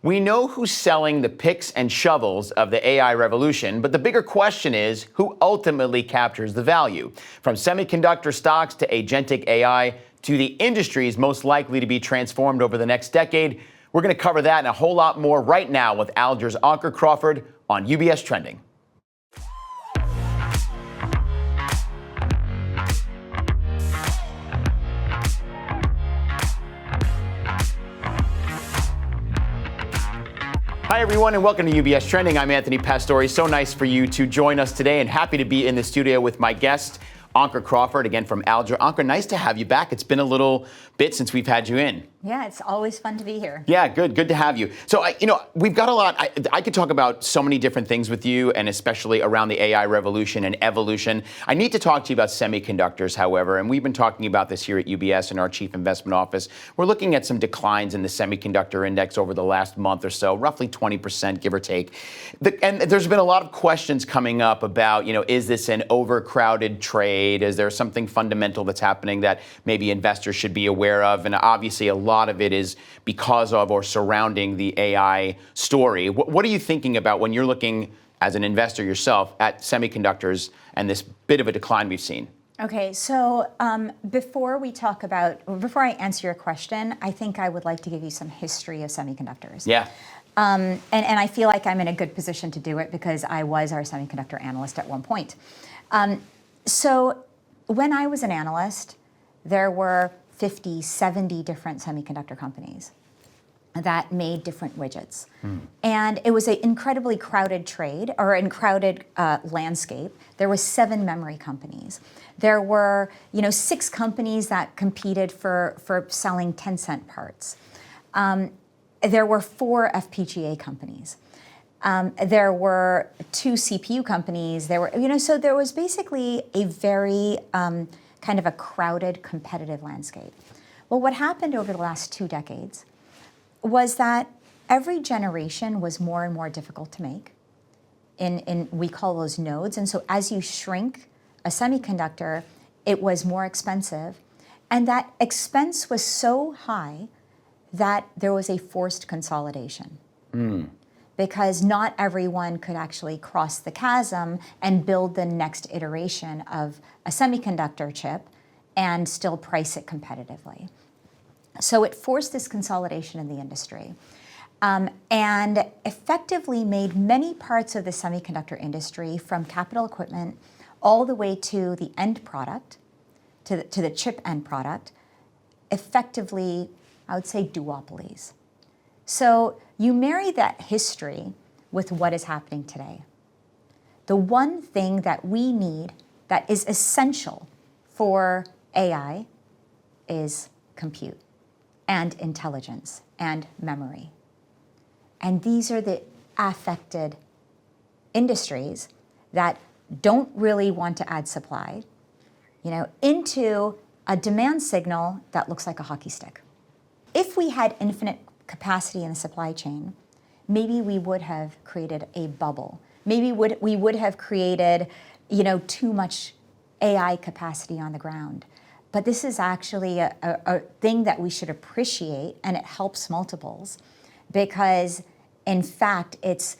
We know who's selling the picks and shovels of the AI revolution, but the bigger question is who ultimately captures the value. From semiconductor stocks to agentic AI to the industries most likely to be transformed over the next decade. We're going to cover that and a whole lot more right now with Alger's Ankur Crawford on UBS Trending. Hi, everyone, and welcome to UBS Trending. I'm Anthony Pastore. So nice for you to join us today, and happy to be in the studio with my guest, Ankur Crawford, again from Alger. Ankur, nice to have you back. It's been a little bit since we've had you in. Yeah, it's always fun to be here. Yeah, good to have you. So, we've got a lot. I could talk about so many different things with you, and especially around the AI revolution and evolution. I need to talk to you about semiconductors, however, and we've been talking about this here at UBS in our Chief Investment Office. We're looking at some declines in the semiconductor index over the last month or so, roughly 20%, give or take. And there's been a lot of questions coming up about, is this an overcrowded trade? Is there something fundamental that's happening that maybe investors should be aware of? And obviously, a lot of it is because of or surrounding the AI story. What are you thinking about when you're looking as an investor yourself at semiconductors and this bit of a decline we've seen? Okay, so before I answer your question, I think I would like to give you some history of semiconductors. Yeah. And I feel like I'm in a good position to do it because I was our semiconductor analyst at one point. So when I was an analyst, there were 50, 70 different semiconductor companies that made different widgets. And it was an incredibly crowded trade, or a crowded landscape. There were 7 memory companies. There were, 6 companies that competed for selling 10-cent parts. There were 4 FPGA companies. There were 2 CPU companies. There were, so there was basically a very kind of a crowded, competitive landscape. Well, what happened over the last 2 decades was that every generation was more and more difficult to make. We call those nodes. And so as you shrink a semiconductor, it was more expensive. And that expense was so high that there was a forced consolidation. Because not everyone could actually cross the chasm and build the next iteration of a semiconductor chip and still price it competitively. So it forced this consolidation in the industry and effectively made many parts of the semiconductor industry, from capital equipment all the way to the end product, to the chip end product, effectively, I would say, duopolies. So you marry that history with what is happening today. The one thing that we need that is essential for AI is compute and intelligence and memory. And these are the affected industries that don't really want to add supply, into a demand signal that looks like a hockey stick. If we had infinite capacity in the supply chain, maybe we would have created a bubble. Maybe we would have created, too much AI capacity on the ground. But this is actually a thing that we should appreciate, and it helps multiples because, in fact, it's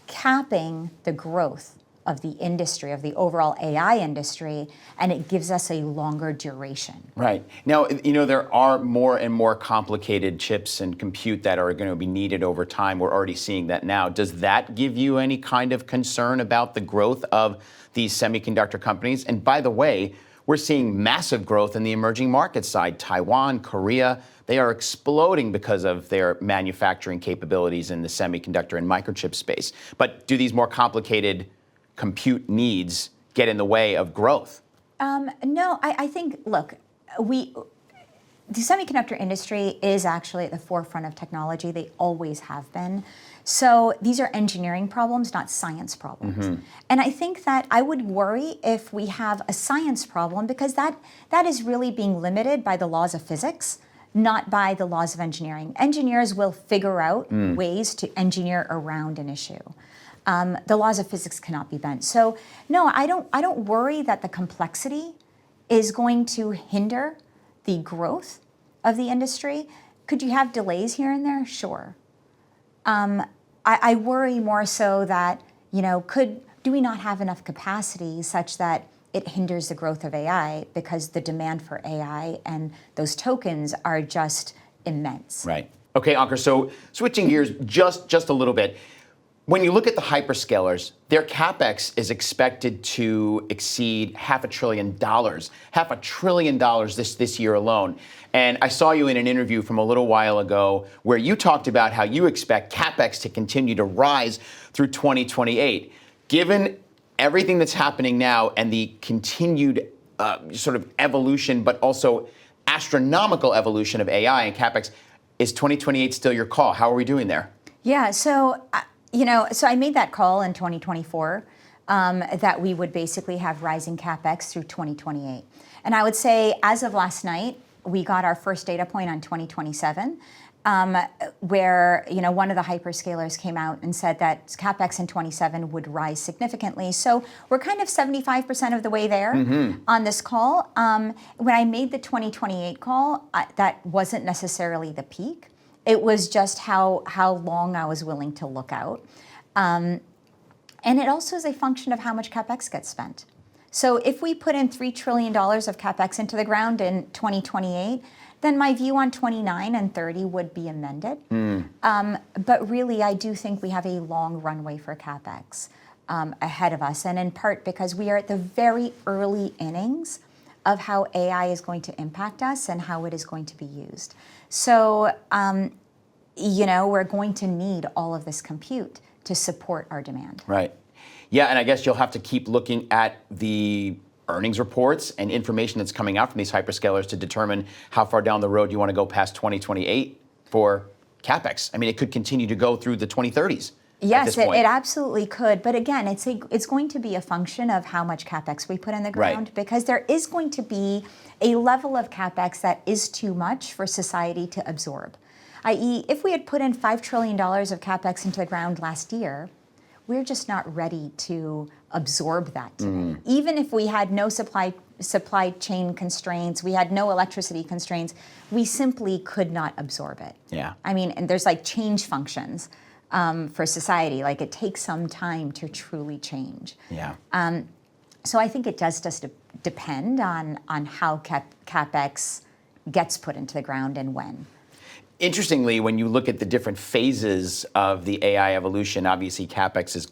capping the growth of the industry, of the overall AI industry, and it gives us a longer duration. Right. Now, there are more and more complicated chips and compute that are going to be needed over time. We're already seeing that now. Does that give you any kind of concern about the growth of these semiconductor companies? And by the way, we're seeing massive growth in the emerging market side. Taiwan, Korea, they are exploding because of their manufacturing capabilities in the semiconductor and microchip space. But do these more complicated compute needs get in the way of growth? No, I think, look, the semiconductor industry is actually at the forefront of technology. They always have been. So these are engineering problems, not science problems. And I think that I would worry if we have a science problem, because that is really being limited by the laws of physics, not by the laws of engineering. Engineers will figure out ways to engineer around an issue. The laws of physics cannot be bent. So no, I don't worry that the complexity is going to hinder the growth of the industry. Could you have delays here and there? Sure. I worry more so that, do we not have enough capacity such that it hinders the growth of AI because the demand for AI and those tokens are just immense. Right. Okay, Ankur, so switching gears just a little bit. When you look at the hyperscalers, their CapEx is expected to exceed $500 billion this year alone. And I saw you in an interview from a little while ago where you talked about how you expect CapEx to continue to rise through 2028. Given everything that's happening now and the continued sort of evolution, but also astronomical evolution of AI and CapEx, is 2028 still your call? How are we doing there? Yeah, so I made that call in 2024 that we would basically have rising CapEx through 2028. And I would say as of last night, we got our first data point on 2027, where one of the hyperscalers came out and said that CapEx in 27 would rise significantly. So we're kind of 75% of the way there on this call. When I made the 2028 call, that wasn't necessarily the peak. It was just how long I was willing to look out. And it also is a function of how much CapEx gets spent. So if we put in $3 trillion of CapEx into the ground in 2028, then my view on 29 and 30 would be amended. But really, I do think we have a long runway for CapEx ahead of us, and in part because we are at the very early innings of how AI is going to impact us and how it is going to be used. So, we're going to need all of this compute to support our demand. Right. Yeah, and I guess you'll have to keep looking at the earnings reports and information that's coming out from these hyperscalers to determine how far down the road you want to go past 2028 for CapEx. I mean, it could continue to go through the 2030s. Yes, it absolutely could. But again, it's going to be a function of how much CapEx we put in the ground, because there is going to be a level of CapEx that is too much for society to absorb. I.e., if we had put in $5 trillion of CapEx into the ground last year, we're just not ready to absorb that today. Even if we had no supply chain constraints, we had no electricity constraints, we simply could not absorb it. Yeah. I mean, and there's like change functions for society. Like it takes some time to truly change. Yeah. So I think it does just depend on how CapEx gets put into the ground and when. Interestingly, when you look at the different phases of the AI evolution, obviously CapEx is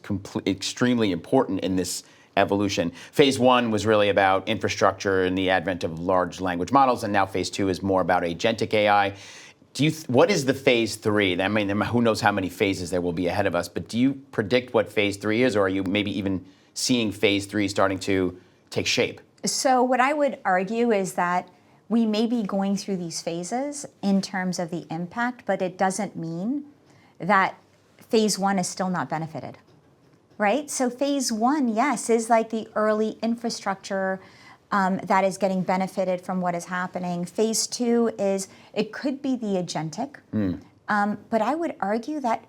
extremely important in this evolution. Phase one was really about infrastructure and the advent of large language models, and now phase two is more about agentic AI. What is the phase three? I mean, who knows how many phases there will be ahead of us, but do you predict what phase three is, or are you maybe even seeing phase three starting to take shape? So what I would argue is that we may be going through these phases in terms of the impact, but it doesn't mean that phase one is still not benefited, right? So phase one, yes, is like the early infrastructure that is getting benefited from what is happening. Phase two it could be the agentic, but I would argue that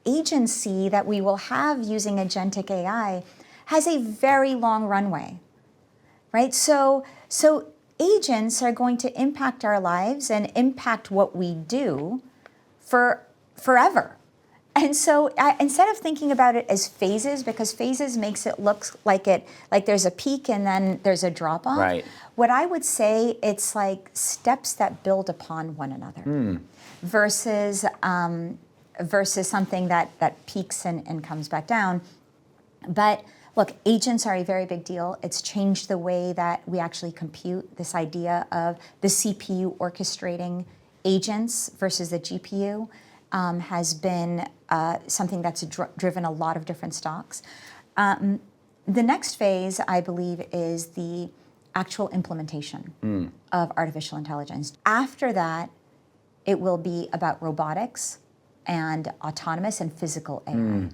agency that we will have using agentic AI has a very long runway, right? So agents are going to impact our lives and impact what we do forever. And so instead of thinking about it as phases, because phases makes it look like there's a peak and then there's a drop off. Right. What I would say, it's like steps that build upon one another versus something that peaks and comes back down. But look, agents are a very big deal. It's changed the way that we actually compute. This idea of the CPU orchestrating agents versus the GPU has been something that's driven a lot of different stocks. The next phase, I believe, is the actual implementation of artificial intelligence. After that, it will be about robotics and autonomous and physical AI.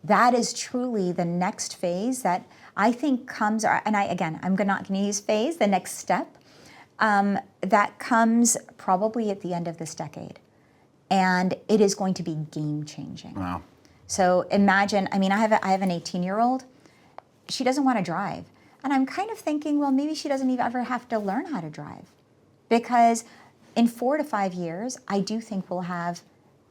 That is truly the next phase that I think comes, and I'm not going to use phase, the next step, that comes probably at the end of this decade. And it is going to be game changing. Wow. So imagine, I have an 18-year-old, she doesn't want to drive. And I'm kind of thinking, well, maybe she doesn't even ever have to learn how to drive. Because in 4 to 5 years, I do think we'll have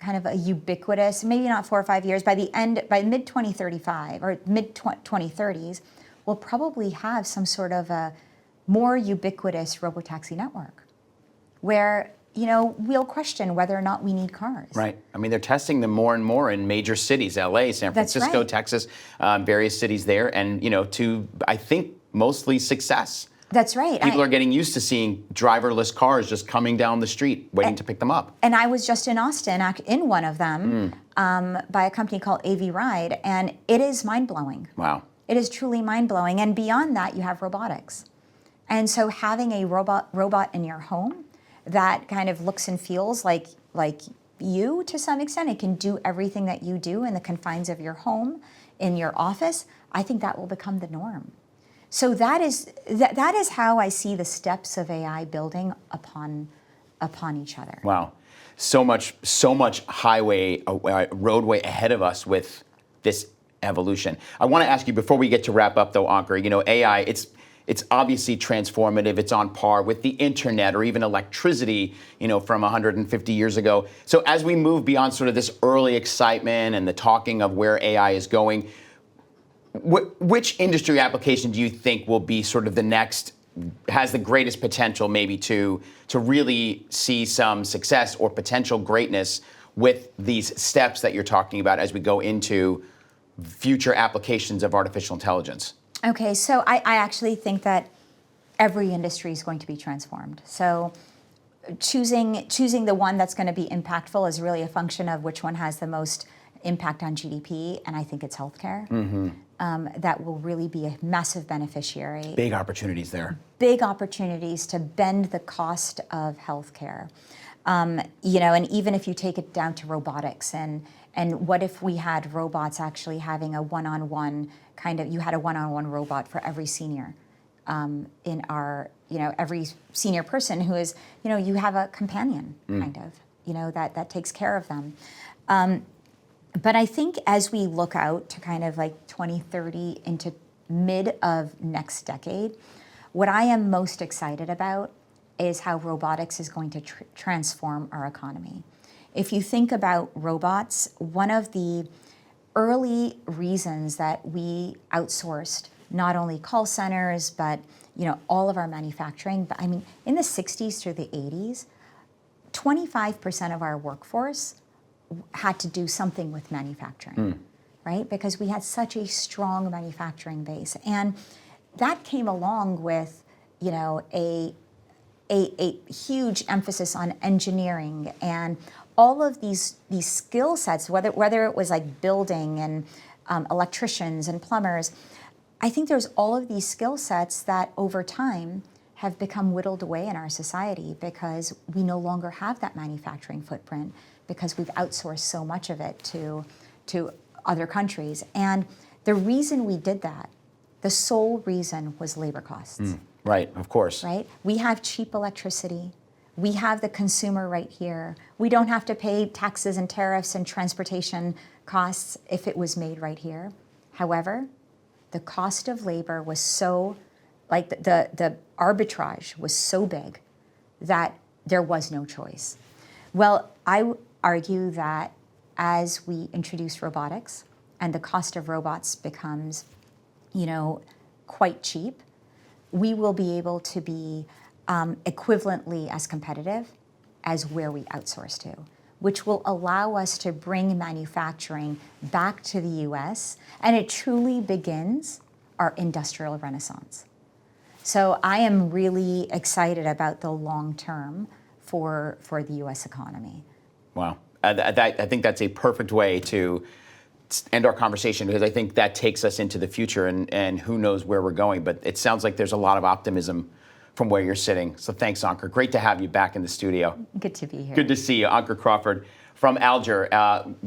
kind of a ubiquitous, maybe not 4 or 5 years, by mid 2035 or mid 2030s, we'll probably have some sort of a more ubiquitous robotaxi network where, we'll question whether or not we need cars. Right. I mean, they're testing them more and more in major cities, LA, San Francisco, right. Texas, various cities there, and, to, I think, mostly success. That's right. People are getting used to seeing driverless cars just coming down the street, waiting to pick them up. And I was just in Austin in one of them by a company called AV Ride, and it is mind-blowing. Wow. It is truly mind-blowing. And beyond that, you have robotics. And so having a robot in your home that kind of looks and feels like you to some extent, it can do everything that you do in the confines of your home, in your office, I think that will become the norm. So that is how I see the steps of AI building upon each other. Wow. So much roadway ahead of us with this evolution. I want to ask you, before we get to wrap up though, Ankur, AI, it's obviously transformative. It's on par with the internet or even electricity, from 150 years ago. So as we move beyond sort of this early excitement and the talking of where AI is going, which industry application do you think will be sort of the next, has the greatest potential maybe to really see some success or potential greatness with these steps that you're talking about as we go into future applications of artificial intelligence? Okay, so I actually think that every industry is going to be transformed. So choosing the one that's going to be impactful is really a function of which one has the most impact on GDP, and I think it's healthcare. That will really be a massive beneficiary. Big opportunities there. Big opportunities to bend the cost of healthcare. And even if you take it down to robotics, and what if we had robots actually having a one-on-one you had a one-on-one robot for every senior in our, every senior person who is, you have a companion that takes care of them. But I think as we look out to kind of like 2030 into mid of next decade, what I am most excited about is how robotics is going to transform our economy. If you think about robots, one of the early reasons that we outsourced not only call centers, but all of our manufacturing, but I mean, in the 60s through the 80s, 25% of our workforce had to do something with manufacturing, right? Because we had such a strong manufacturing base. And that came along with, a huge emphasis on engineering and all of these skill sets, whether it was like building and electricians and plumbers. I think there's all of these skill sets that over time have become whittled away in our society because we no longer have that manufacturing footprint, because we've outsourced so much of it to other countries. And the reason we did that, the sole reason, was labor costs. Right, of course. Right? We have cheap electricity. We have the consumer right here. We don't have to pay taxes and tariffs and transportation costs if it was made right here. However, the cost of labor was so, the arbitrage was so big that there was no choice. Well, I argue that as we introduce robotics and the cost of robots becomes, quite cheap, we will be able to be equivalently as competitive as where we outsource to, which will allow us to bring manufacturing back to the US, and it truly begins our industrial renaissance. So I am really excited about the long term for the US economy. Wow. I think that's a perfect way to end our conversation, because I think that takes us into the future, and who knows where we're going. But it sounds like there's a lot of optimism from where you're sitting. So thanks, Ankur. Great to have you back in the studio. Good to be here. Good to see you. Ankur Crawford from Alger.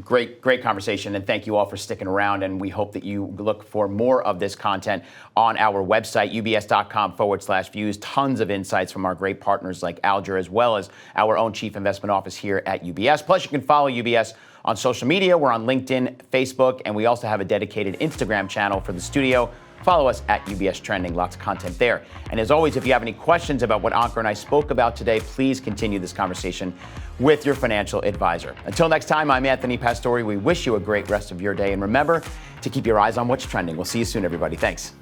Great conversation, and thank you all for sticking around, and we hope that you look for more of this content on our website, ubs.com/views. Tons of insights from our great partners like Alger, as well as our own Chief Investment Office here at UBS. Plus, you can follow UBS on social media. We're on LinkedIn, Facebook, and we also have a dedicated Instagram channel for the studio. follow us at UBS Trending. Lots of content there. And as always, if you have any questions about what Ankur and I spoke about today, please continue this conversation with your financial advisor. Until next time, I'm Anthony Pastore. We wish you a great rest of your day. And remember to keep your eyes on what's trending. We'll see you soon, everybody. Thanks.